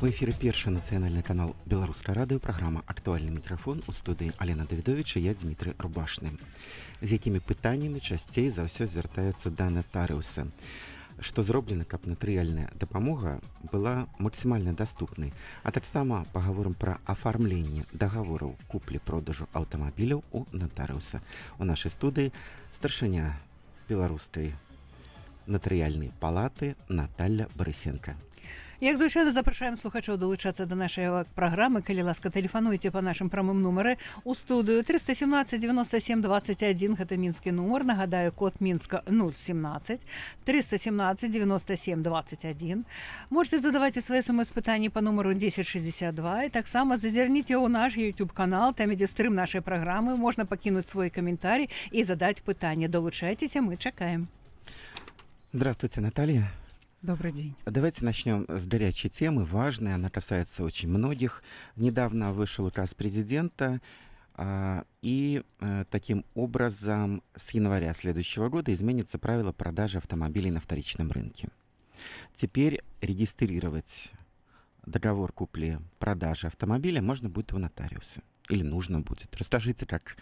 У эфіры першы нацыянальны канал беларускае радыё, праграма «Актуальны мікрафон», у студыі Алена Давідовіч і я, Дмітрый Рубашны. З якімі пытаннямі часцей за ўсё звяртаюцца да натарыуса? Што зроблена, каб натарыяльная дапамога была максімальна даступнай, а таксама пагаворым пра афармленне дагавораў куплі-продажу аўтамабіляў у натарыуса. У нашай студыі старшыня беларускай натарыяльнай палаты Наталья Барысенко. Як звычайна, запрашаем слухачоў далучацца да нашай праграмы. Калі ласка, тэлефануйце па нашым прамым нумары у студыю 317 97 21. Гэта мінскі нумар. Нагадаю, код Мінска 017 317 97 21. Можете задаваць свае смс-пытанні па нумару 1062. І таксама зазірніце ў наш YouTube-канал, там ідзе стрым нашай праграмы. Можна пакінуць свой каментарый і задаць пытанне. Долучайцеся, мы чакаем. Здравствуйте, Наталья. Добрый день. Давайте начнем с горячей темы, важной, она касается очень многих. Недавно вышел указ президента, и таким образом с января следующего года изменится правило продажи автомобилей на вторичном рынке. Теперь регистрировать договор купли-продажи автомобиля можно будет у нотариуса. Или нужно будет. Расскажите, как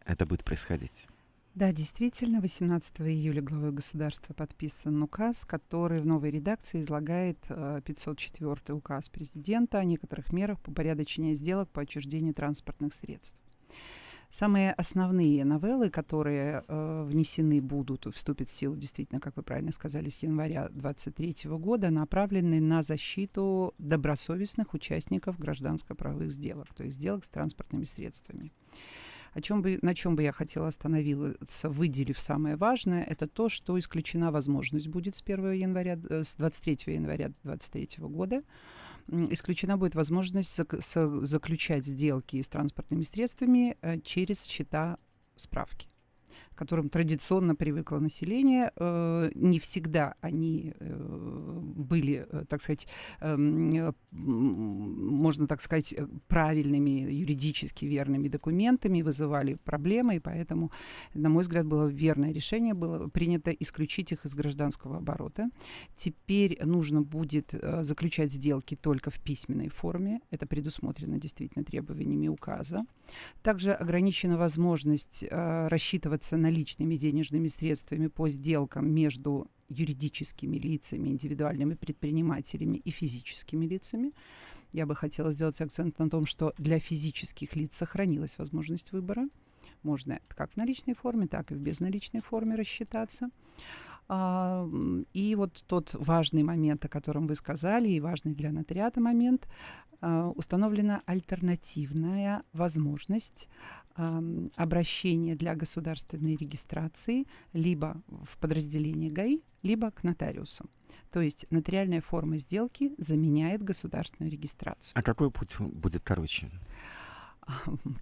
это будет происходить. Да, действительно, 18 июля главой государства подписан указ, который в новой редакции излагает 504 указ президента о некоторых мерах по упорядочению сделок по отчуждению транспортных средств. Самые основные новеллы, которые внесены будут, вступят в силу, действительно, как вы правильно сказали, с января 2023 года, направлены на защиту добросовестных участников гражданско-правовых сделок, то есть сделок с транспортными средствами. На чем бы я хотела остановиться, выделив самое важное, это то, что исключена возможность будет с 23 января 2023 года, исключена будет возможность заключать сделки с транспортными средствами через счета справки, к которым традиционно привыкло население. Не всегда они были, так сказать, можно так сказать, правильными, юридически верными документами, вызывали проблемы, и поэтому, на мой взгляд, было верное решение, было принято исключить их из гражданского оборота. Теперь нужно будет заключать сделки только в письменной форме, это предусмотрено действительно требованиями указа. Также ограничена возможность рассчитываться наличными денежными средствами по сделкам между юридическими лицами, индивидуальными предпринимателями и физическими лицами. Я бы хотела сделать акцент на том, что для физических лиц сохранилась возможность выбора. Можно как в наличной форме, так и в безналичной форме рассчитаться. И вот тот важный момент, о котором вы сказали, и важный для нотариата момент, установлена альтернативная возможность обращения для государственной регистрации либо в подразделение ГАИ, либо к нотариусу. То есть нотариальная форма сделки заменяет государственную регистрацию. А какой путь будет короче?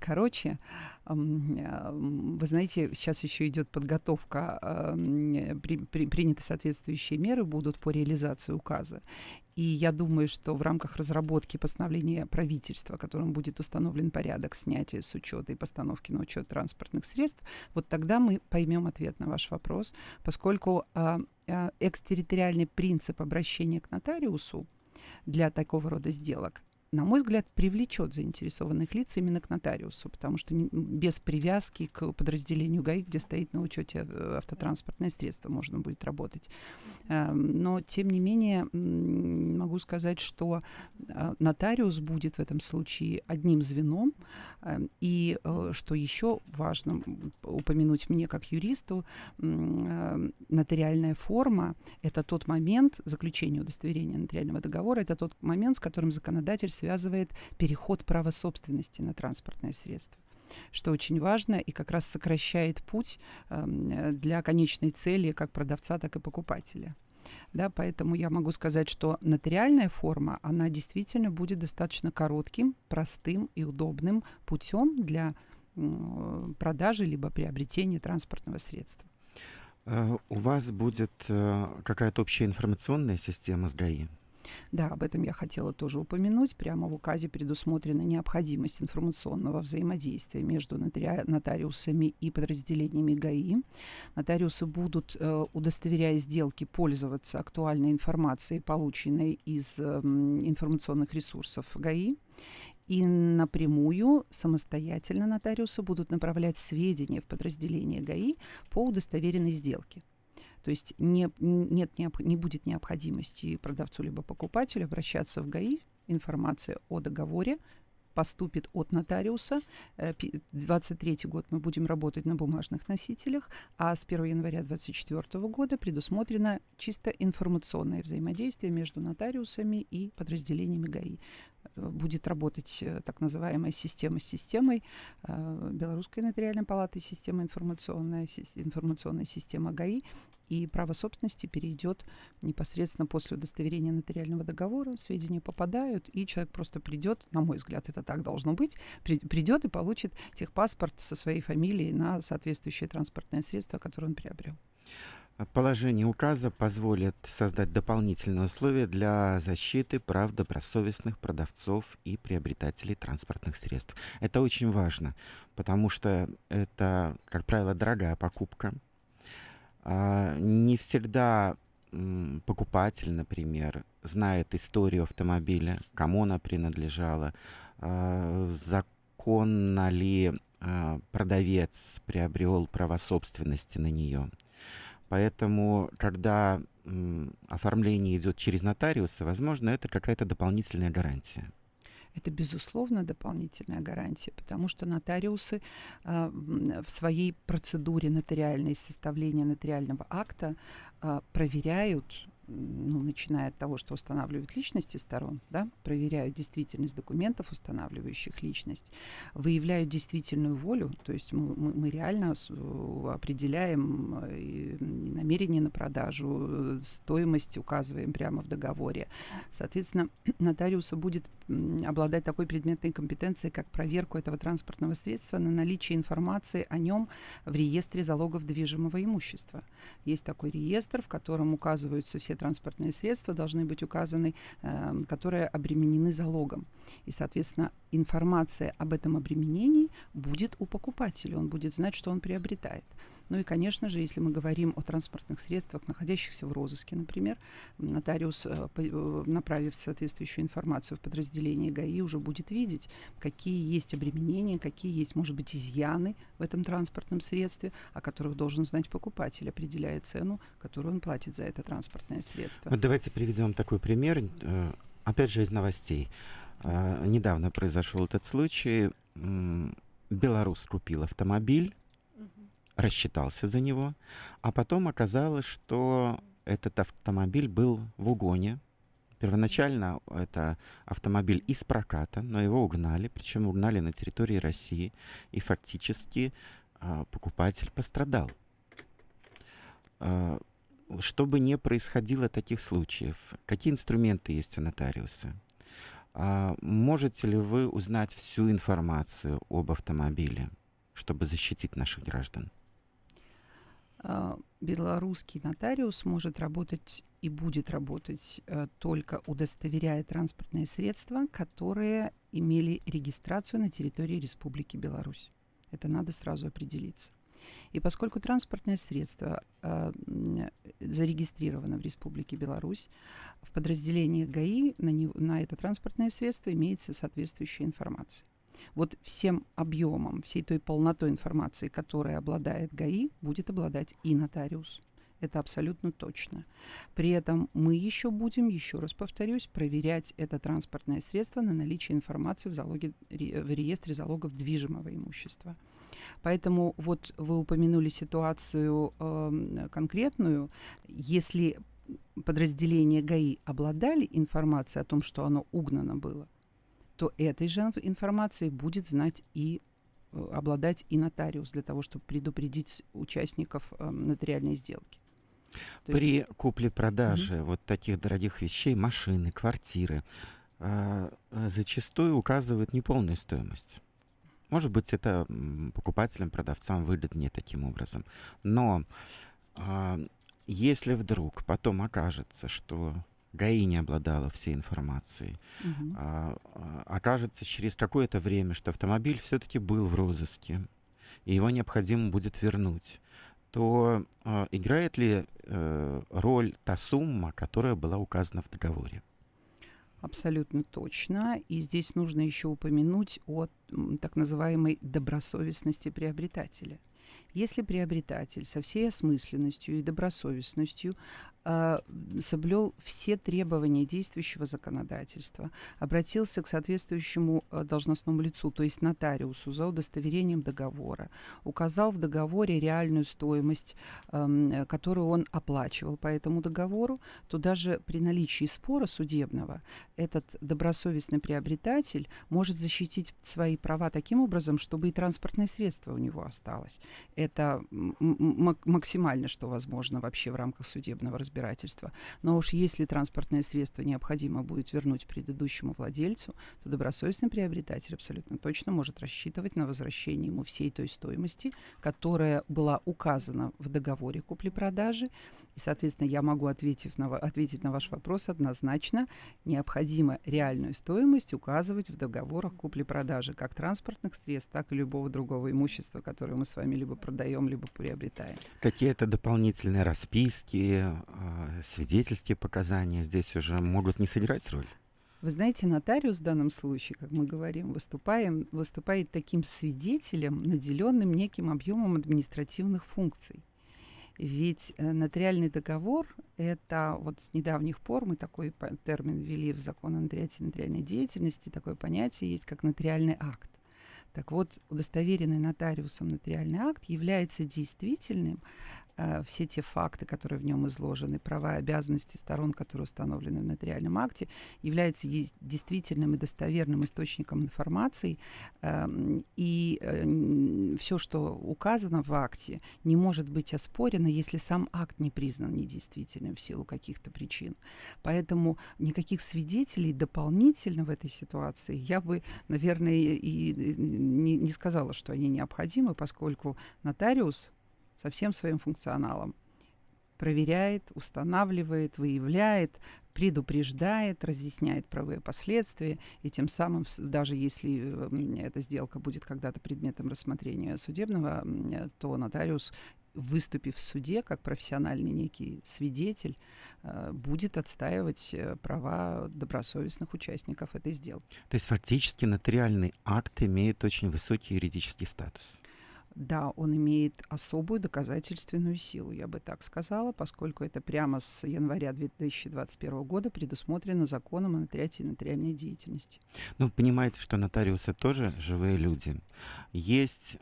Короче, вы знаете, сейчас еще идет подготовка, приняты соответствующие меры будут по реализации указа. И я думаю, что в рамках разработки постановления правительства, которым будет установлен порядок снятия с учета и постановки на учет транспортных средств, вот тогда мы поймем ответ на ваш вопрос, поскольку экстерриториальный принцип обращения к нотариусу для такого рода сделок, на мой взгляд, привлечет заинтересованных лиц именно к нотариусу, потому что без привязки к подразделению ГАИ, где стоит на учете автотранспортное средство, можно будет работать. Но, тем не менее, могу сказать, что нотариус будет в этом случае одним звеном. И, что еще важно упомянуть мне как юристу, нотариальная форма – это тот момент, заключение удостоверения нотариального договора, это тот момент, с которым законодатель связывает переход права собственности на транспортное средство, что очень важно и как раз сокращает путь для конечной цели как продавца, так и покупателя. Да, поэтому я могу сказать, что нотариальная форма, она действительно будет достаточно коротким, простым и удобным путем для продажи либо приобретения транспортного средства. У вас будет какая-то общая информационная система с ГАИ? Да, об этом я хотела тоже упомянуть. Прямо в указе предусмотрена необходимость информационного взаимодействия между нотариусами и подразделениями ГАИ. Нотариусы будут, удостоверяя сделки, пользоваться актуальной информацией, полученной из информационных ресурсов ГАИ. И напрямую, самостоятельно нотариусы будут направлять сведения в подразделение ГАИ по удостоверенной сделке. То есть не будет необходимости продавцу либо покупателю обращаться в ГАИ. Информация о договоре поступит от нотариуса. 2023 год мы будем работать на бумажных носителях, а с 1 января 2024 года предусмотрено чисто информационное взаимодействие между нотариусами и подразделениями ГАИ. Будет работать так называемая система с системой, Белорусской нотариальной палаты система информационная система ГАИ, и право собственности перейдет непосредственно после удостоверения нотариального договора. Сведения попадают, и человек просто придет, на мой взгляд, это так должно быть, придет и получит техпаспорт со своей фамилией на соответствующее транспортное средство, которое он приобрел. Положение указа позволит создать дополнительные условия для защиты прав добросовестных продавцов и приобретателей транспортных средств. Это очень важно, потому что это, как правило, дорогая покупка. Не всегда покупатель, например, знает историю автомобиля, кому она принадлежала, законно ли продавец приобрел право собственности на нее. Поэтому, когда оформление идет через нотариуса, возможно, это какая-то дополнительная гарантия. Это, безусловно, дополнительная гарантия, потому что нотариусы в своей процедуре нотариальной составления нотариального акта проверяют, начиная от того, что устанавливают личности сторон, да, проверяют действительность документов, устанавливающих личность, выявляют действительную волю, то есть мы реально определяем намерение на продажу, стоимость указываем прямо в договоре. Соответственно, нотариус будет обладать такой предметной компетенцией, как проверку этого транспортного средства на наличие информации о нем в реестре залогов движимого имущества. Есть такой реестр, в котором указываются все транспортные средства, должны быть указаны, которые обременены залогом. И, соответственно, информация об этом обременении будет у покупателя. Он будет знать, что он приобретает. Ну и, конечно же, если мы говорим о транспортных средствах, находящихся в розыске, например, нотариус, направив соответствующую информацию в подразделение ГАИ, уже будет видеть, какие есть обременения, какие есть, может быть, изъяны в этом транспортном средстве, о которых должен знать покупатель, определяя цену, которую он платит за это транспортное средство. Вот давайте приведем такой пример, опять же, из новостей. Недавно произошел этот случай. Белорус купил автомобиль, рассчитался за него, а потом оказалось, что этот автомобиль был в угоне. Первоначально это автомобиль из проката, но его угнали, причем угнали на территории России, и фактически покупатель пострадал. Чтобы не происходило таких случаев, какие инструменты есть у нотариуса? Можете ли вы узнать всю информацию об автомобиле, чтобы защитить наших граждан? Белорусский нотариус может работать и будет работать только удостоверяя транспортные средства, которые имели регистрацию на территории Республики Беларусь. Это надо сразу определиться. И поскольку транспортное средство зарегистрировано в Республике Беларусь, в подразделении ГАИ на это транспортное средство имеется соответствующая информация. Вот всем объемом, всей той полнотой информации, которой обладает ГАИ, будет обладать и нотариус. Это абсолютно точно. При этом мы еще будем, еще раз повторюсь, проверять это транспортное средство на наличие информации в реестре залогов движимого имущества. Поэтому вот вы упомянули ситуацию конкретную. Если подразделения ГАИ обладали информацией о том, что оно угнано было, то этой же информацией будет знать и обладать и нотариус для того, чтобы предупредить участников нотариальной сделки. При купле-продаже вот таких дорогих вещей, машины, квартиры, зачастую указывают неполную стоимость. Может быть, это покупателям, продавцам выгоднее таким образом. Но если вдруг потом окажется, что ГАИ не обладало всей информацией, Мгм. окажется через какое-то время, что автомобиль все-таки был в розыске, и его необходимо будет вернуть, то играет ли роль та сумма, которая была указана в договоре? Абсолютно точно. И здесь нужно еще упомянуть о так называемой добросовестности приобретателя. Если приобретатель со всей осмысленностью и добросовестностью соблюл все требования действующего законодательства, обратился к соответствующему должностному лицу, то есть нотариусу, за удостоверением договора, указал в договоре реальную стоимость, которую он оплачивал по этому договору, то даже при наличии спора судебного этот добросовестный приобретатель может защитить свои права таким образом, чтобы и транспортное средство у него осталось. Это максимально, что возможно вообще в рамках судебного разбирательства. Но уж если транспортное средство необходимо будет вернуть предыдущему владельцу, то добросовестный приобретатель абсолютно точно может рассчитывать на возвращение ему всей той стоимости, которая была указана в договоре купли-продажи. И, соответственно, я могу ответить на ваш вопрос однозначно. Необходимо реальную стоимость указывать в договорах купли-продажи как транспортных средств, так и любого другого имущества, которое мы с вами либо продаем, либо приобретаем. Какие-то дополнительные расписки, свидетельские показания здесь уже могут не сыграть роль? Вы знаете, нотариус в данном случае, как мы говорим, выступает таким свидетелем, наделенным неким объемом административных функций. Ведь нотариальный договор — это вот с недавних пор мы такой термин ввели в закон о нотариальной деятельности, такое понятие есть, как нотариальный акт. Так вот, удостоверенный нотариусом нотариальный акт является действительным. Все те факты, которые в нем изложены, права и обязанности сторон, которые установлены в нотариальном акте, являются действительным и достоверным источником информации. И все, что указано в акте, не может быть оспорено, если сам акт не признан недействительным в силу каких-то причин. Поэтому никаких свидетелей дополнительно в этой ситуации я бы, наверное, и не сказала, что они необходимы, поскольку нотариус со всем своим функционалом проверяет, устанавливает, выявляет, предупреждает, разъясняет правовые последствия, и тем самым, даже если эта сделка будет когда-то предметом рассмотрения судебного, то нотариус, выступив в суде как профессиональный некий свидетель, будет отстаивать права добросовестных участников этой сделки. То есть фактически нотариальный акт имеет очень высокий юридический статус. Да, он имеет особую доказательственную силу, я бы так сказала, поскольку это прямо с января 2021 года предусмотрено законом о нотариате и нотариальной деятельности. Ну, понимаете, что нотариусы тоже живые люди. Есть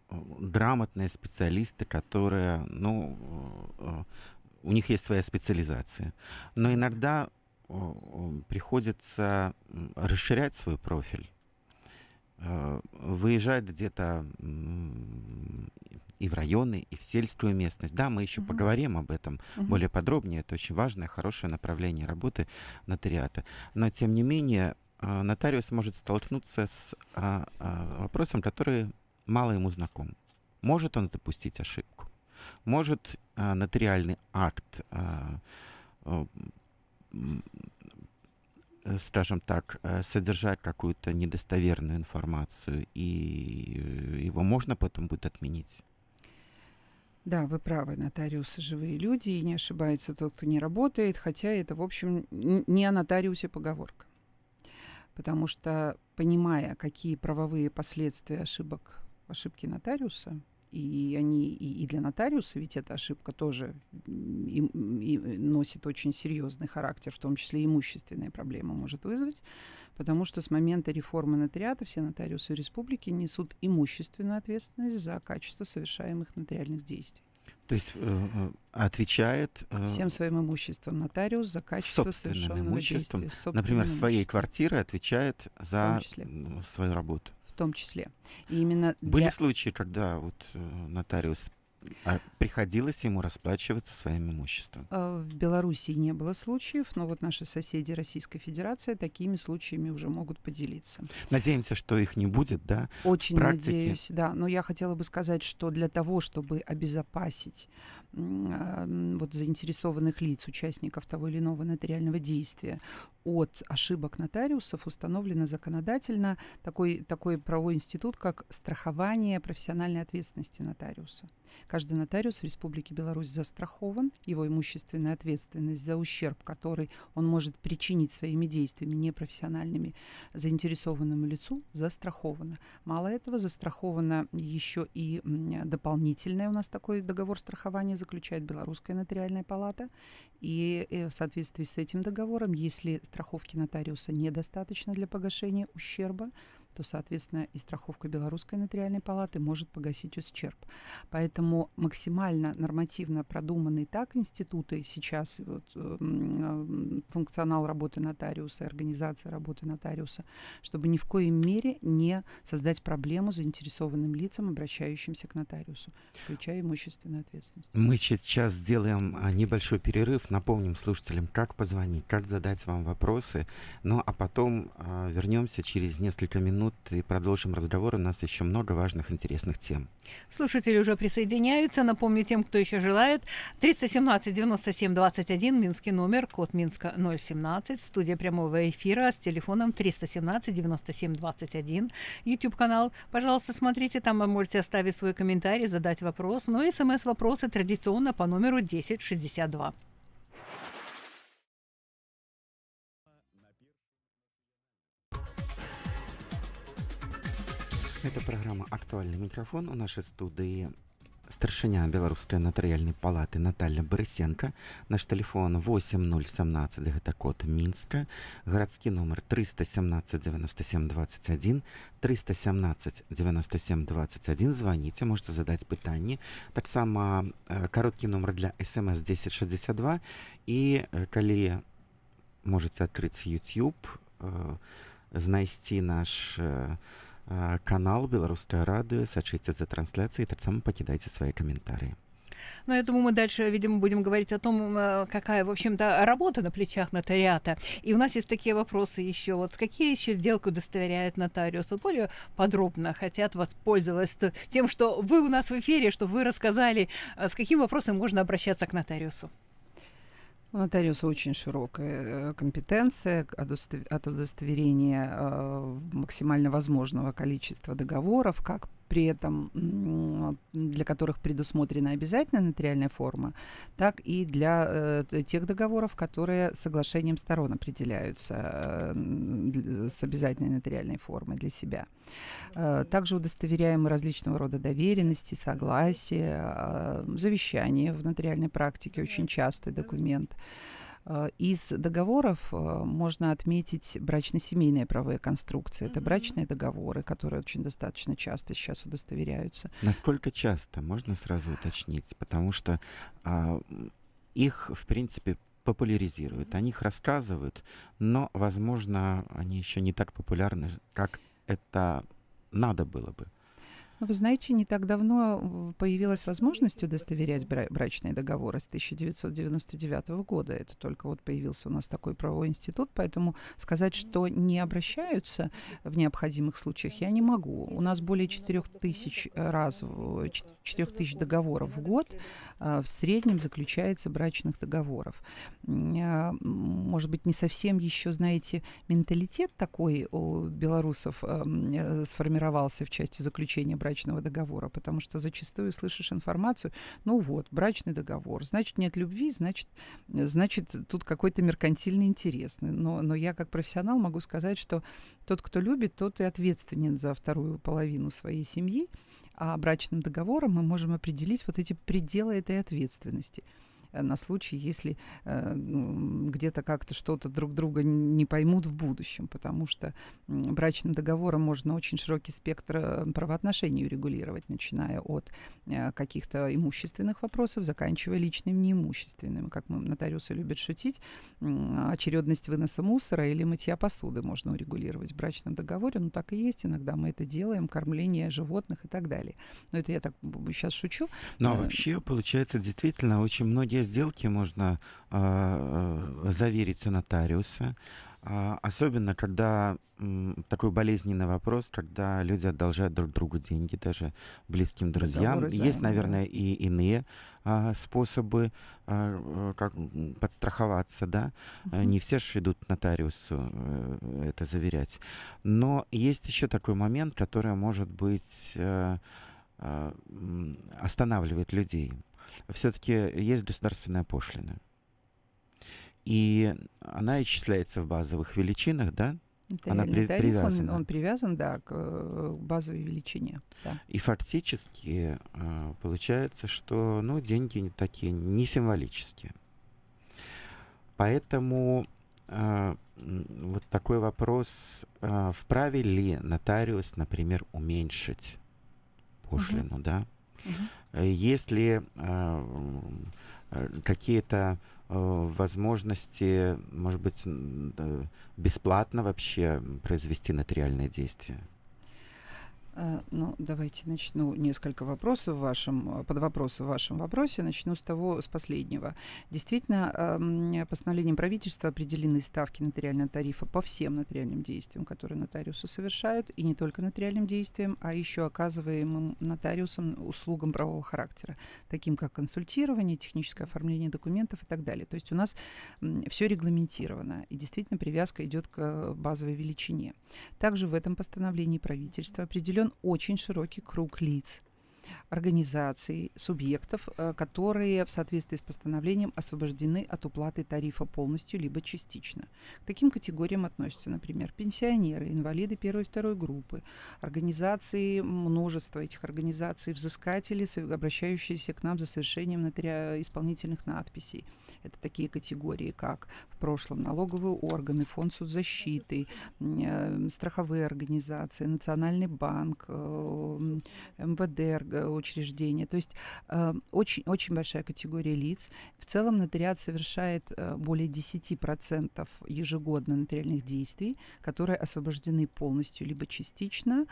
грамотные специалисты, которые, у них есть своя специализация. Но иногда приходится расширять свой профиль, выезжать где-то и в районы, и в сельскую местность. Да, мы еще поговорим об этом более подробнее. Это очень важное, хорошее направление работы нотариата. Но, тем не менее, нотариус может столкнуться с вопросом, который мало ему знаком. Может он допустить ошибку? Может нотариальный акт, скажем так, содержать какую-то недостоверную информацию, и его можно потом будет отменить? Да, вы правы, нотариусы живые люди, и не ошибается тот, кто не работает, хотя это, в общем, не о нотариусе поговорка. Потому что, понимая, какие правовые последствия ошибки нотариуса, и они и для нотариуса, ведь эта ошибка тоже и носит очень серьезный характер, в том числе имущественные проблемы может вызвать, потому что с момента реформы нотариата все нотариусы республики несут имущественную ответственность за качество совершаемых нотариальных действий. То есть отвечает Всем своим имуществом нотариус за качество собственным совершенного имуществом, действия. например, своей квартиры отвечает за числе. свою работу. В том числе. И именно Были случаи, когда вот нотариус приходилось ему расплачиваться своим имуществом? В Белоруссии не было случаев, но вот наши соседи Российской Федерации такими случаями уже могут поделиться. Надеемся, что их не будет, да? Очень практике. надеюсь, да. Но я хотела бы сказать, что для того, чтобы обезопасить вот заинтересованных лиц, участников того или иного нотариального действия от ошибок нотариусов, установлено законодательно такой правовой институт, как страхование профессиональной ответственности нотариуса. Каждый нотариус в Республике Беларусь застрахован, его имущественная ответственность за ущерб, который он может причинить своими действиями непрофессиональными заинтересованному лицу, застрахована. Мало этого, застрахована еще и дополнительное, у нас такой договор страхования заключает Белорусская нотариальная палата, и в соответствии с этим договором, если страховки нотариуса недостаточно для погашения ущерба, то, соответственно, и страховка Белорусской нотариальной палаты может погасить ущерб. Поэтому максимально нормативно продуманные так институты сейчас, функционал работы нотариуса, организация работы нотариуса, чтобы ни в коей мере не создать проблему заинтересованным лицам, обращающимся к нотариусу, включая имущественную ответственность. Мы сейчас сделаем небольшой перерыв, напомним слушателям, как позвонить, как задать вам вопросы, ну а потом вернемся через несколько минут и продолжим разговор. У нас еще много важных, интересных тем. Слушатели уже присоединяются. Напомню тем, кто еще желает. 317-97-21, минский номер, код Минска 017. Студия прямого эфира с телефоном 317-97-21. YouTube-канал. Пожалуйста, смотрите, там вы можете оставить свой комментарий, задать вопрос. Ну и смс-вопросы традиционно по номеру 1062. Это программа «Актуальный микрофон». У нашей студии старшыня Белорусской нотариальной палаты Наталья Борисенко. Наш телефон 8017, гэта код Минска. Городский номер 317 97 21. 317 97 21. Звоните, можете задать питание. Так само короткий номер для СМС 1062. И коли можете открыть YouTube, знайсці наш канал «Белорусское радио», сочите за трансляцией, так само покидайте свои комментарии. Ну, я думаю, мы дальше, видимо, будем говорить о том, какая, в общем-то, работа на плечах нотариата. И у нас есть такие вопросы еще. Вот какие еще сделки удостоверяет нотариус? Вот более подробно хотят воспользоваться тем, что вы у нас в эфире, что вы рассказали, с каким вопросом можно обращаться к нотариусу. У нотариуса очень широкая компетенция от удостоверения максимально возможного количества договоров, как при этом для которых предусмотрена обязательная нотариальная форма, так и для тех договоров, которые соглашением сторон определяются с обязательной нотариальной формой для себя. Также удостоверяем различного рода доверенности, согласия, завещания в нотариальной практике, очень частый документ. Из договоров можно отметить брачно-семейные правовые конструкции. Это брачные договоры, которые очень достаточно часто сейчас удостоверяются. Насколько часто, можно сразу уточнить? Потому что их, в принципе, популяризируют, о них рассказывают, но, возможно, они еще не так популярны, как это надо было бы. Вы знаете, не так давно появилась возможность удостоверять брачные договоры с 1999 года. Это только вот появился у нас такой правовой институт, поэтому сказать, что не обращаются в необходимых случаях, я не могу. У нас более 4000 договоров в год в среднем заключается брачных договоров. Может быть, не совсем еще, знаете, менталитет такой у белорусов сформировался в части заключения брачного договора, потому что зачастую слышишь информацию, ну вот, брачный договор, значит, нет любви, значит тут какой-то меркантильный интерес. Но я как профессионал могу сказать, что тот, кто любит, тот и ответственен за вторую половину своей семьи, а брачным договором мы можем определить вот эти пределы этой ответственности на случай, если где-то как-то что-то друг друга не поймут в будущем, потому что брачным договором можно очень широкий спектр правоотношений урегулировать, начиная от каких-то имущественных вопросов, заканчивая личными неимущественными. Как нотариусы любят шутить, очередность выноса мусора или мытья посуды можно урегулировать в брачном договоре, но так и есть, иногда мы это делаем, кормление животных и так далее. Но это я так сейчас шучу. Но вообще, получается, действительно, очень многие сделки можно заверить у нотариуса, Особенно, когда такой болезненный вопрос, когда люди одолжают друг другу деньги, даже близким друзьям. Договоры Есть, займа, да. наверное, и иные способы подстраховаться, да. Мгм. Не все же идут к нотариусу это заверять. Но есть еще такой момент, который, может быть, останавливает людей. Все-таки есть государственная пошлина. И она исчисляется в базовых величинах, да? Она Нотариальный тариф, привязана. он привязан, да, к базовой величине. Да. И фактически получается, что ну, деньги не такие, не символические. Поэтому вот такой вопрос, вправе ли нотариус, например, уменьшить пошлину, да? Мгм. Есть ли какие-то возможности, может быть, бесплатно вообще произвести нотариальное действие? Ну, давайте начну несколько вопросов в вашем, подвопросов в вашем вопросе. Начну с последнего. Действительно, постановлением правительства определены ставки нотариального тарифа по всем нотариальным действиям, которые нотариусы совершают, и не только нотариальным действиям, а еще оказываемым нотариусом услугам правового характера, таким как консультирование, техническое оформление документов и так далее. То есть у нас все регламентировано, и действительно привязка идет к базовой величине. Также в этом постановлении правительства определен очень широкий круг лиц, организаций, субъектов, которые в соответствии с постановлением освобождены от уплаты тарифа полностью либо частично. К таким категориям относятся, например, пенсионеры, инвалиды первой и второй группы, организации, множество этих организаций, взыскатели, обращающиеся к нам за совершением исполнительных надписей. Это такие категории, как в прошлом налоговые органы, фонд соцзащиты, страховые организации, Национальный банк, МВД учреждения. То есть очень большая категория лиц. В целом нотариат совершает более 10% ежегодно нотариальных действий, которые освобождены полностью либо частично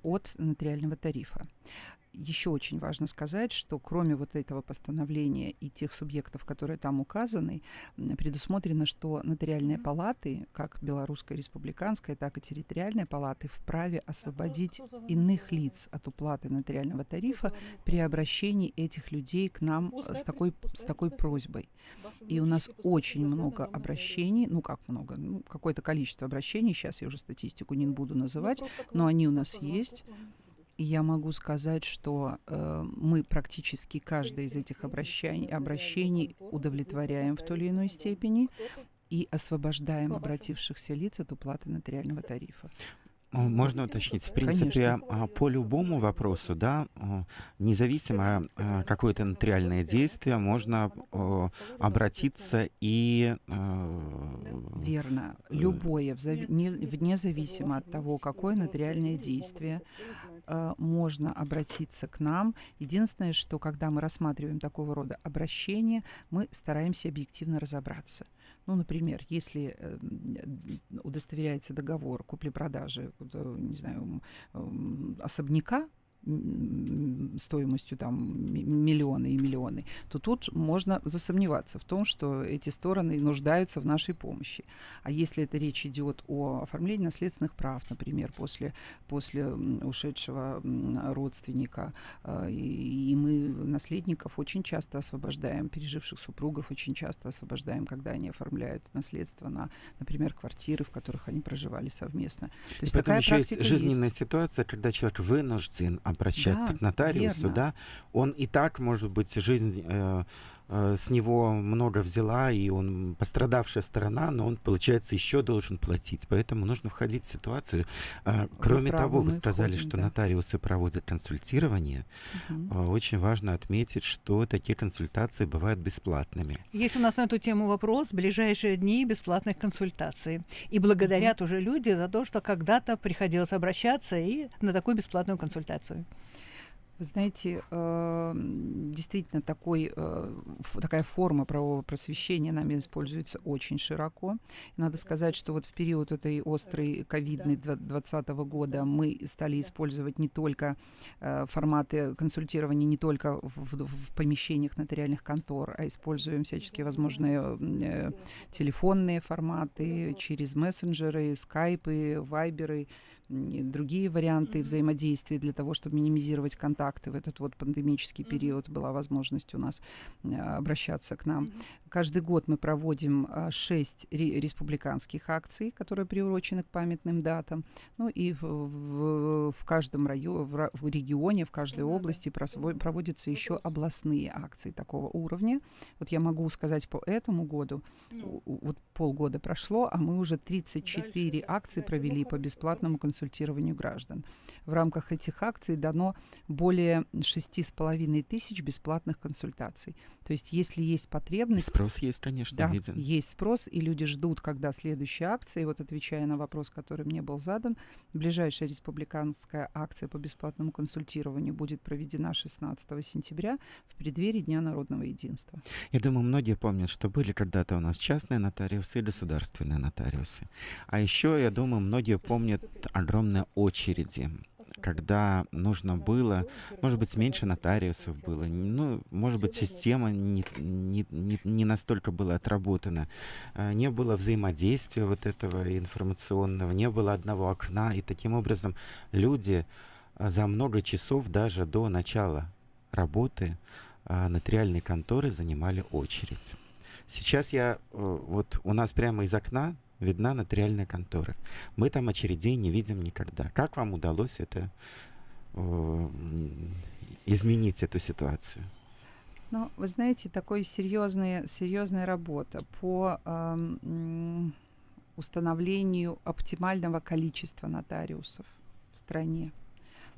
от нотариального тарифа. Еще очень важно сказать, что кроме вот этого постановления и тех субъектов, которые там указаны, предусмотрено, что нотариальные палаты, как белорусская республиканская, так и территориальные палаты, вправе освободить иных лиц от уплаты нотариального тарифа при обращении этих людей к нам с такой просьбой. И у нас очень много обращений, какое-то количество обращений, сейчас я уже статистику не буду называть, но они у нас есть. И я могу сказать, что мы практически каждое из этих обращений удовлетворяем в той или иной степени и освобождаем обратившихся лиц от уплаты нотариального тарифа. Можно уточнить, в принципе, по любому вопросу, да, независимо какое-то нотариальное действие, можно обратиться и... Верно. Любое, независимо от того, какое нотариальное действие, можно обратиться к нам. Единственное, что когда мы рассматриваем такого рода обращения, мы стараемся объективно разобраться. Ну, например, если удостоверяется договор купли-продажи, не знаю, особняка, стоимостью там миллионы и миллионы, то тут можно засомневаться в том, что эти стороны нуждаются в нашей помощи. А если это речь идет о оформлении наследственных прав, например, после ушедшего родственника, и мы наследников очень часто освобождаем, переживших супругов очень часто освобождаем, когда они оформляют наследство на, например, квартиры, в которых они проживали совместно. То есть Поэтому такая еще есть практика жизненная есть. ситуация, когда человек вынужден обращаться Да, к нотариусу, верно. да, он и так, может быть, жизнь с него много взяла, и он пострадавшая сторона, но он, получается, еще должен платить. Поэтому нужно входить в ситуацию. Кроме правы, того, вы мы сказали, входим, что да. нотариусы проводят консультирование. Мгм. Очень важно отметить, что такие консультации бывают бесплатными. Есть у нас на эту тему вопрос. Ближайшие дни бесплатных консультаций. И благодарят уже люди за то, что когда-то приходилось обращаться и на такую бесплатную консультацию. Вы знаете, действительно такая форма правового просвещения нами используется очень широко. Надо сказать, что вот в период этой острой ковидной 2020 года мы стали использовать не только форматы консультирования не только в помещениях нотариальных контор, а используем всяческие возможные телефонные форматы через мессенджеры, скайпы, вайберы, и другие варианты взаимодействия для того, чтобы минимизировать контакты в этот вот пандемический период. Была возможность у нас обращаться к нам. Каждый год мы проводим 6 республиканских акций, которые приурочены к памятным датам. Ну и в каждом в регионе, в каждой области проводятся еще областные акции такого уровня. Вот я могу сказать по этому году, вот полгода прошло, а мы уже 34 акции провели по бесплатному консультированию граждан. В рамках этих акций дано более 6,5 тысяч бесплатных консультаций. То есть если есть потребность... Спрос есть, конечно, да, виден. есть спрос, и люди ждут, когда следующая акция. И вот отвечая на вопрос, который мне был задан, ближайшая республиканская акция по бесплатному консультированию будет проведена 16 сентября в преддверии Дня народного единства. Я думаю, многие помнят, что были когда-то у нас частные нотариусы и государственные нотариусы. А еще, я думаю, многие помнят огромные очереди, когда нужно было, может быть, меньше нотариусов было, ну, может быть, система не настолько была отработана, не было взаимодействия вот этого информационного, не было одного окна, и таким образом люди за много часов даже до начала работы нотариальной конторы занимали очередь. Сейчас вот у нас прямо из окна видна нотариальная контора. Мы там очередей не видим никогда. Как вам удалось изменить эту ситуацию? Ну, вы знаете, такой серьезная работа по установлению оптимального количества нотариусов в стране,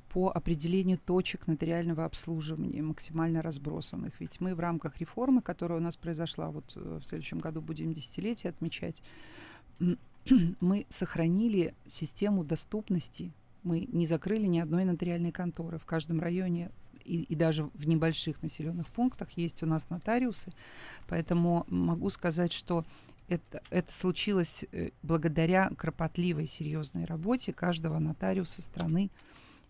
по определению точек нотариального обслуживания, максимально разбросанных. Ведь мы в рамках реформы, которая у нас произошла, вот в следующем году будем десятилетие отмечать, мы сохранили систему доступности. Мы не закрыли ни одной нотариальной конторы. В каждом районе и даже в небольших населенных пунктах есть у нас нотариусы. Поэтому могу сказать, что это случилось благодаря кропотливой, серьезной работе каждого нотариуса страны.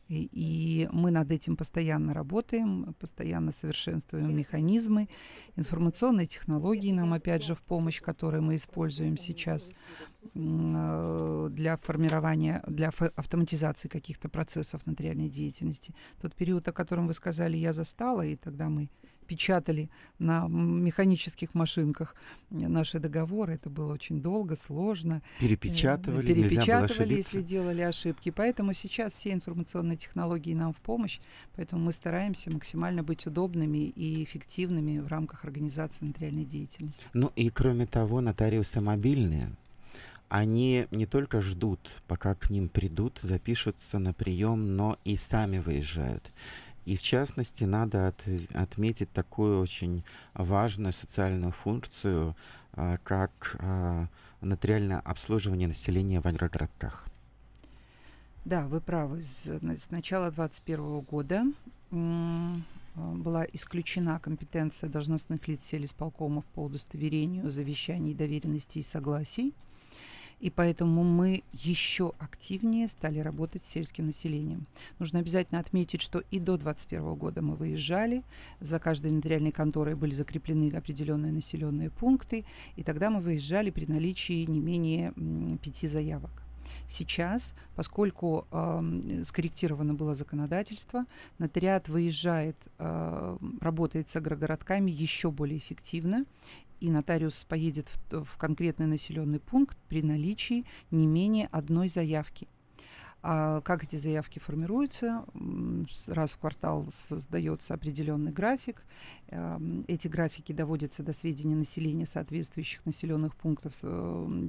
И мы над этим постоянно работаем, постоянно совершенствуем механизмы, информационные технологии нам, опять же, в помощь, которые мы используем сейчас для формирования, для автоматизации каких-то процессов нотариальной деятельности. Тот период, о котором вы сказали, я застала, и тогда мы печатали на механических машинках наши договоры. Это было очень долго, сложно. Перепечатывали, нельзя было ошибиться. Если делали ошибки. Поэтому сейчас все информационные технологии нам в помощь. Поэтому мы стараемся максимально быть удобными и эффективными в рамках организации нотариальной деятельности. Ну и кроме того, нотариусы мобильные. Они не только ждут, пока к ним придут, запишутся на прием, но и сами выезжают. И в частности, надо отметить такую очень важную социальную функцию, как нотариальное обслуживание населения в агрогородках. Да, вы правы. С начала 2021 года была исключена компетенция должностных лиц сельисполкомов по удостоверению завещаний, доверенностей и согласий. И поэтому мы еще активнее стали работать с сельским населением. Нужно обязательно отметить, что и до 2021 года мы выезжали, за каждой нотариальной конторой были закреплены определенные населенные пункты, и тогда мы выезжали при наличии не менее 5 заявок. Сейчас, поскольку скорректировано было законодательство, нотариат выезжает, работает с агрогородками еще более эффективно, и нотариус поедет в конкретный населенный пункт при наличии не менее одной заявки. А как эти заявки формируются? Раз в квартал создается определенный график. Эти графики доводятся до сведения населения соответствующих населенных пунктов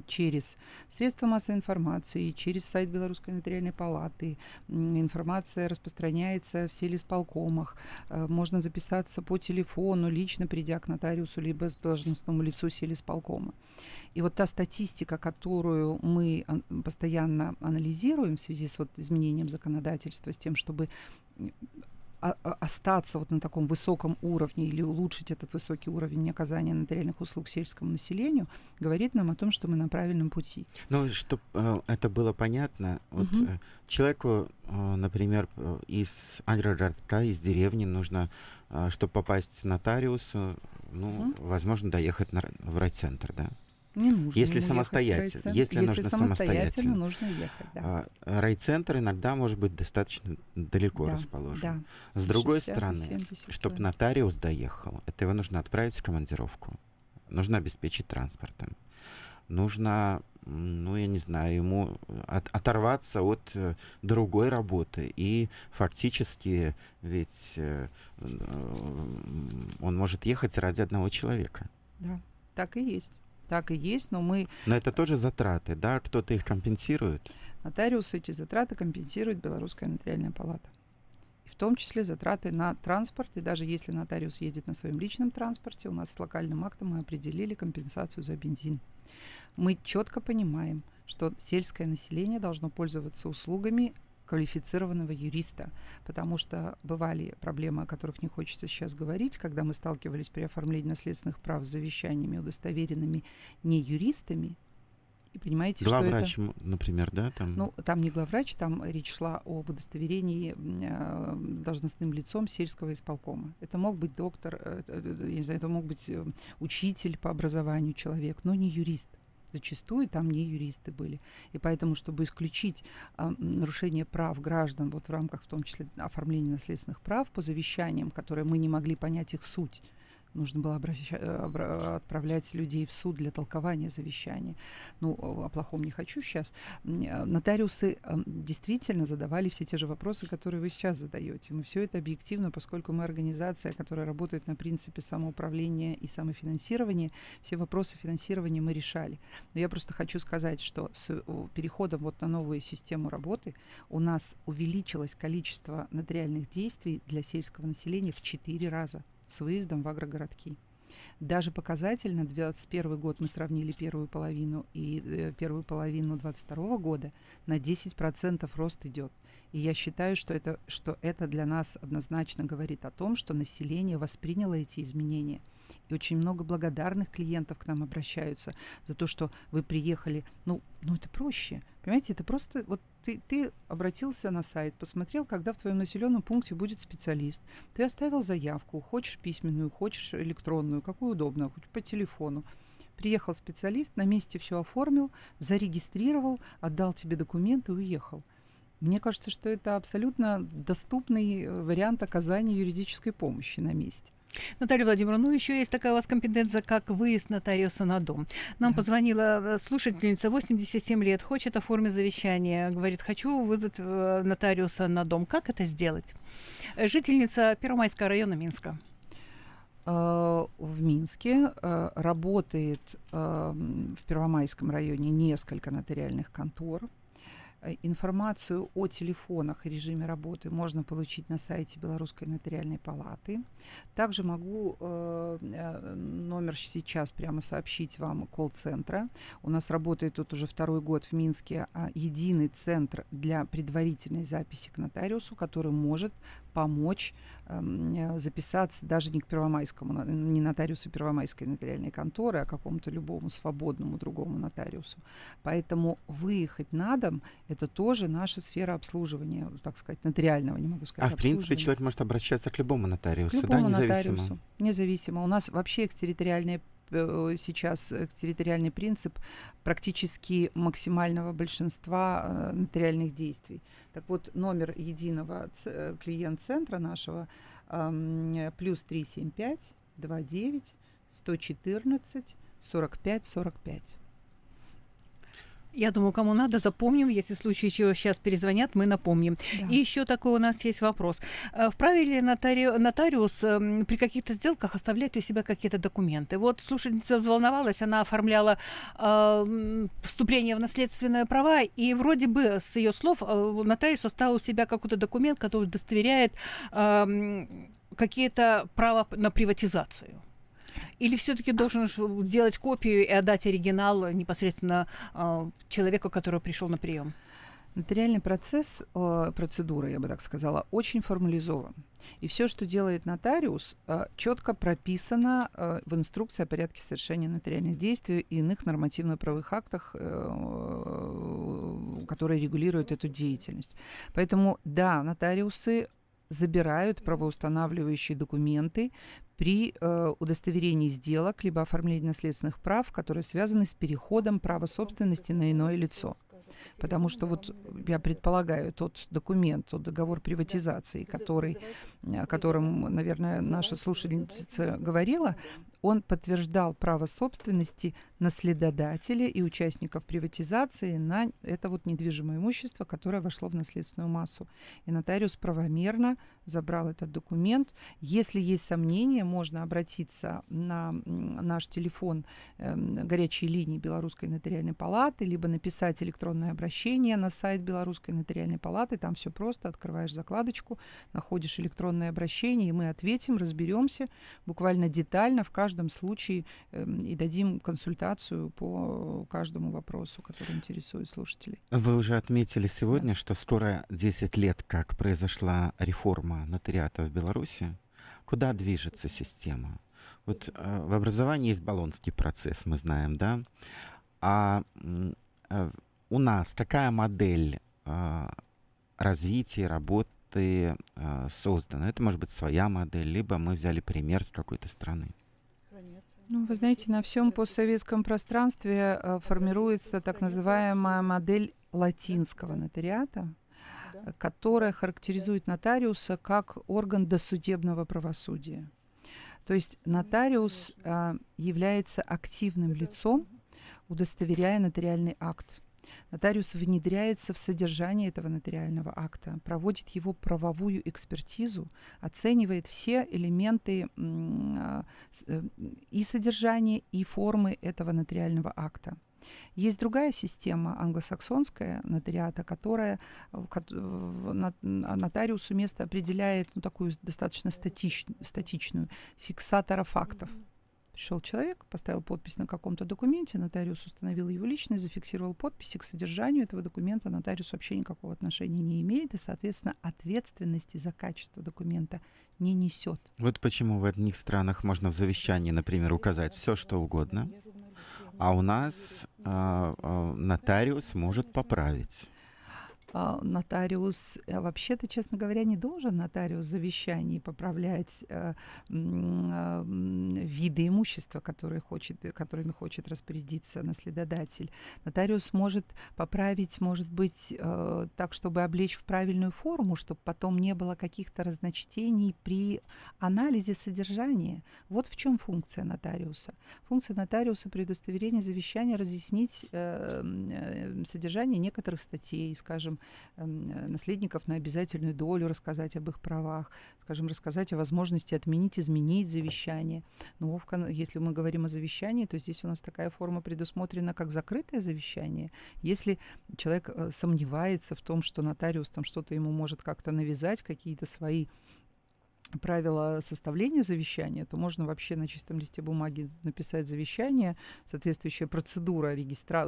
через средства массовой информации, через сайт Белорусской нотариальной палаты. Информация распространяется в сельисполкомах. Можно записаться по телефону, лично придя к нотариусу, либо должностному лицу сельисполкома. И вот та статистика, которую мы постоянно анализируем в связи с изменением законодательства, с тем, чтобы остаться вот на таком высоком уровне или улучшить этот высокий уровень оказания нотариальных услуг сельскому населению, говорит нам о том, что мы на правильном пути. Ну, чтобы это было понятно, вот человеку, например, из агрогородка, из деревни нужно, чтобы попасть к нотариусу, ну, возможно, доехать в райцентр, да? Не нужно Если ему самостоятельно, ехать в райцентр. если нужно самостоятельно. Нужно ехать, да. Райцентр иногда может быть достаточно далеко Да, расположен. да. С другой 60, стороны, 70 чтобы километров. нотариус доехал, это его нужно отправить в командировку. Нужно обеспечить транспортом. Нужно, ну, я не знаю, ему оторваться от другой работы. И фактически ведь он может ехать ради одного человека. Да, так и есть. Так и есть, но мы, Но это тоже затраты, да? Кто-то их компенсирует. нотариусы, эти затраты компенсирует Белорусская нотариальная палата. И в том числе затраты на транспорт. И даже если нотариус едет на своем личном транспорте, у нас с локальным актом мы определили компенсацию за бензин. Мы четко понимаем, что сельское население должно пользоваться услугами квалифицированного юриста, потому что бывали проблемы, о которых не хочется сейчас говорить, когда мы сталкивались при оформлении наследственных прав с завещаниями, удостоверенными не юристами. И понимаете, Главврач, что это... например, да? Там... Ну, там не главврач, там речь шла об удостоверении должностным лицом сельского исполкома. Это мог быть доктор, я не знаю, это мог быть учитель по образованию человек, но не юрист. Зачастую там не юристы были. И поэтому, чтобы исключить нарушение прав граждан вот в рамках, в том числе, оформления наследственных прав по завещаниям, которые мы не могли понять их суть, нужно было отправлять людей в суд для толкования завещания. Ну, о плохом не хочу сейчас. Нотариусы действительно задавали все те же вопросы, которые вы сейчас задаете. Мы все это объективно, поскольку мы организация, которая работает на принципе самоуправления и самофинансирования, все вопросы финансирования мы решали. Но я просто хочу сказать, что с переходом вот на новую систему работы у нас увеличилось количество нотариальных действий для сельского населения в 4 раза. С выездом в агрогородки. Даже показательно, 2021 год мы сравнили первую половину и первую половину 2022 года, на 10% рост идет. И я считаю, что это для нас однозначно говорит о том, что население восприняло эти изменения. И очень много благодарных клиентов к нам обращаются за то, что вы приехали. Ну это проще. Понимаете, это просто... Вот ты обратился на сайт, посмотрел, когда в твоем населенном пункте будет специалист. Ты оставил заявку, хочешь письменную, хочешь электронную, какую удобно, хоть по телефону. Приехал специалист, на месте все оформил, зарегистрировал, отдал тебе документы и уехал. Мне кажется, что это абсолютно доступный вариант оказания юридической помощи на месте. Наталья Владимировна, ну еще есть такая у вас компетенция, как выезд нотариуса на дом. Нам позвонила слушательница, 87 лет, хочет оформить завещание. Говорит, хочу вызвать нотариуса на дом. Как это сделать? Жительница Первомайского района Минска. В Минске работает в Первомайском районе несколько нотариальных контор. Информацию о телефонах и режиме работы можно получить на сайте Белорусской нотариальной палаты. Также могу номер сейчас прямо сообщить вам колл-центра. У нас работает тут уже 2-й год в Минске единый центр для предварительной записи к нотариусу, который может помочь записаться даже не к Первомайскому, не нотариусу Первомайской нотариальной конторы, а какому-то любому свободному другому нотариусу. Поэтому выехать на дом – это тоже наша сфера обслуживания, так сказать, нотариального, не могу сказать. А в принципе человек может обращаться к любому нотариусу, к любому да, нотариусу, независимо. У нас вообще сейчас территориальный принцип практически максимального большинства нотариальных действий. Так вот, номер единого клиент-центра нашего плюс 375 29 114 45 45. Я думаю, кому надо, запомним. Если в случае чего сейчас перезвонят, мы напомним. Да. И еще такой у нас есть вопрос. Вправе ли нотариус при каких-то сделках оставлять у себя какие-то документы? Вот слушательница взволновалась, она оформляла вступление в наследственные права, и вроде бы, с ее слов, нотариус оставил у себя какой-то документ, который удостоверяет какие-то права на приватизацию. Или все-таки должен сделать копию и отдать оригинал непосредственно человеку, который пришел на прием? Нотариальный процесс, процедура, я бы так сказала, очень формализован. И все, что делает нотариус, четко прописано в инструкции о порядке совершения нотариальных действий и иных нормативно-правовых актах, которые регулируют эту деятельность. Поэтому, да, нотариусы забирают правоустанавливающие документы при удостоверении сделок либо оформлении наследственных прав, которые связаны с переходом права собственности на иное лицо. Потому что вот я предполагаю, тот документ, тот договор приватизации, о котором, наверное, наша слушательница говорила, он подтверждал право собственности наследодателя и участников приватизации на это вот недвижимое имущество, которое вошло в наследственную массу. И нотариус правомерно забрал этот документ. Если есть сомнения, можно обратиться на наш телефон горячей линии Белорусской нотариальной палаты, либо написать электронное обращение на сайт Белорусской нотариальной палаты. Там все просто. Открываешь закладочку, находишь электронное обращение, и мы ответим, разберемся буквально детально в каждом случае и дадим консультацию по каждому вопросу, который интересует слушателей. Вы уже отметили сегодня, что скоро 10 лет, как произошла реформа нотариата в Беларуси. Куда движется система? Вот в образовании есть болонский процесс, мы знаем, да? У нас какая модель развития, работы создана? Это может быть своя модель, либо мы взяли пример с какой-то страны. Ну, вы знаете, на всем постсоветском пространстве формируется так называемая модель латинского нотариата, которая характеризует нотариуса как орган досудебного правосудия. То есть нотариус является активным лицом, удостоверяя нотариальный акт. Нотариус внедряется в содержание этого нотариального акта, проводит его правовую экспертизу, оценивает все элементы и содержания, и формы этого нотариального акта. Есть другая система англосаксонская нотариата, которая нотариусу место определяет такую достаточно статичную фиксатора фактов. Пришел человек, поставил подпись на каком-то документе, нотариус установил его личность, зафиксировал подписи, к содержанию этого документа нотариус вообще никакого отношения не имеет и, соответственно, ответственности за качество документа не несет. Вот почему в одних странах можно в завещании, например, указать все, что угодно, а у нас нотариус может поправить. Нотариус, вообще-то, честно говоря, не должен нотариус в завещании поправлять виды имущества, которыми хочет распорядиться наследодатель. Нотариус может поправить, может быть, так, чтобы облечь в правильную форму, чтобы потом не было каких-то разночтений при анализе содержания. Вот в чем функция нотариуса. Функция нотариуса при удостоверении завещания разъяснить содержание некоторых статей, скажем, наследников на обязательную долю, рассказать об их правах, скажем, рассказать о возможности отменить, изменить завещание. Но если мы говорим о завещании, то здесь у нас такая форма предусмотрена, как закрытое завещание. Если человек сомневается в том, что нотариус там что-то ему может как-то навязать, какие-то свои правила составления завещания, то можно вообще на чистом листе бумаги написать завещание, соответствующая процедура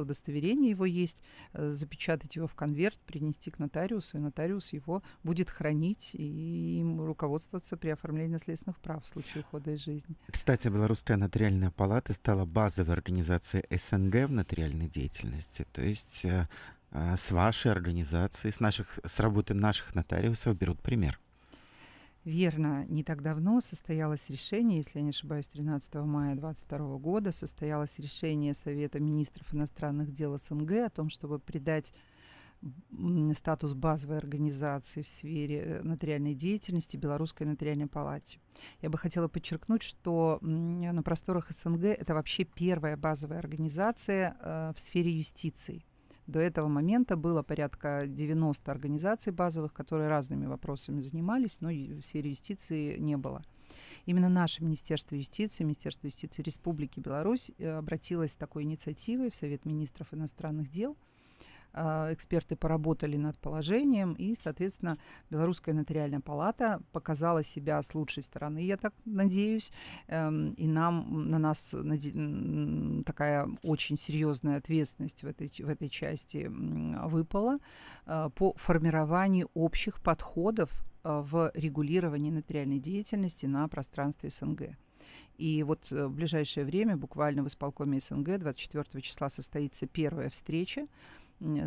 удостоверения его есть, запечатать его в конверт, принести к нотариусу, и нотариус его будет хранить и им руководствоваться при оформлении наследственных прав в случае ухода из жизни. Кстати, Белорусская нотариальная палата стала базовой организацией СНГ в нотариальной деятельности, то есть с вашей организации, с работы наших нотариусов берут пример. Верно, не так давно состоялось решение, если я не ошибаюсь, 13 мая 2022 года состоялось решение Совета министров иностранных дел СНГ о том, чтобы придать статус базовой организации в сфере нотариальной деятельности Белорусской нотариальной палате. Я бы хотела подчеркнуть, что на просторах СНГ это вообще первая базовая организация в сфере юстиции. До этого момента было порядка 90 организаций базовых, которые разными вопросами занимались, но в сфере юстиции не было. Именно наше Министерство юстиции Республики Беларусь обратилось с такой инициативой в Совет министров иностранных дел эксперты поработали над положением, и, соответственно, Белорусская нотариальная палата показала себя с лучшей стороны, я так надеюсь, и на нас такая очень серьезная ответственность в этой части выпала по формированию общих подходов в регулировании нотариальной деятельности на пространстве СНГ. И вот в ближайшее время, буквально в исполкоме СНГ, 24 числа состоится первая встреча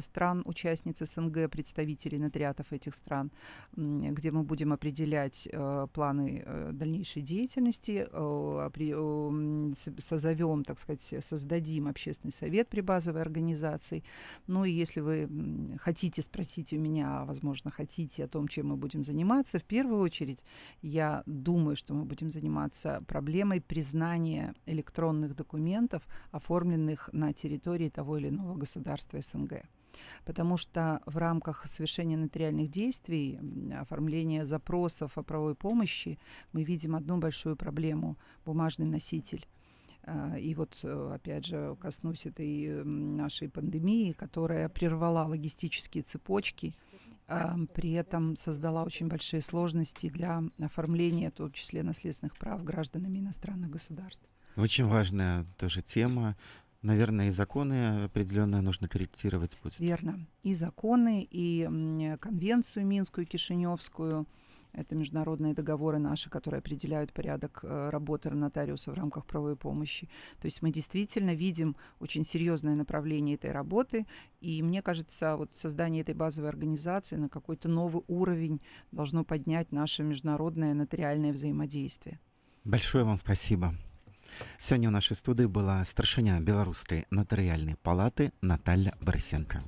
стран-участниц СНГ, представителей нотариатов этих стран, где мы будем определять планы дальнейшей деятельности, созовем, так сказать, создадим общественный совет при базовой организации. Ну и если вы хотите спросить у меня, возможно, хотите о том, чем мы будем заниматься, в первую очередь я думаю, что мы будем заниматься проблемой признания электронных документов, оформленных на территории того или иного государства СНГ. Потому что в рамках совершения нотариальных действий, оформления запросов о правовой помощи, мы видим одну большую проблему – бумажный носитель. И вот, опять же, коснусь этой нашей пандемии, которая прервала логистические цепочки, при этом создала очень большие сложности для оформления, в том числе наследственных прав гражданами иностранных государств. Очень важная тоже тема. Наверное, и законы определенно нужно корректировать будет. Верно. И законы, и конвенцию Минскую, Кишиневскую. Это международные договоры наши, которые определяют порядок работы нотариуса в рамках правовой помощи. То есть мы действительно видим очень серьезное направление этой работы. И мне кажется, вот создание этой базовой организации на какой-то новый уровень должно поднять наше международное нотариальное взаимодействие. Большое вам спасибо. Сёння ў нашай студыі была старшыня беларускай натарыяльнай палаты Наталья Барысенко.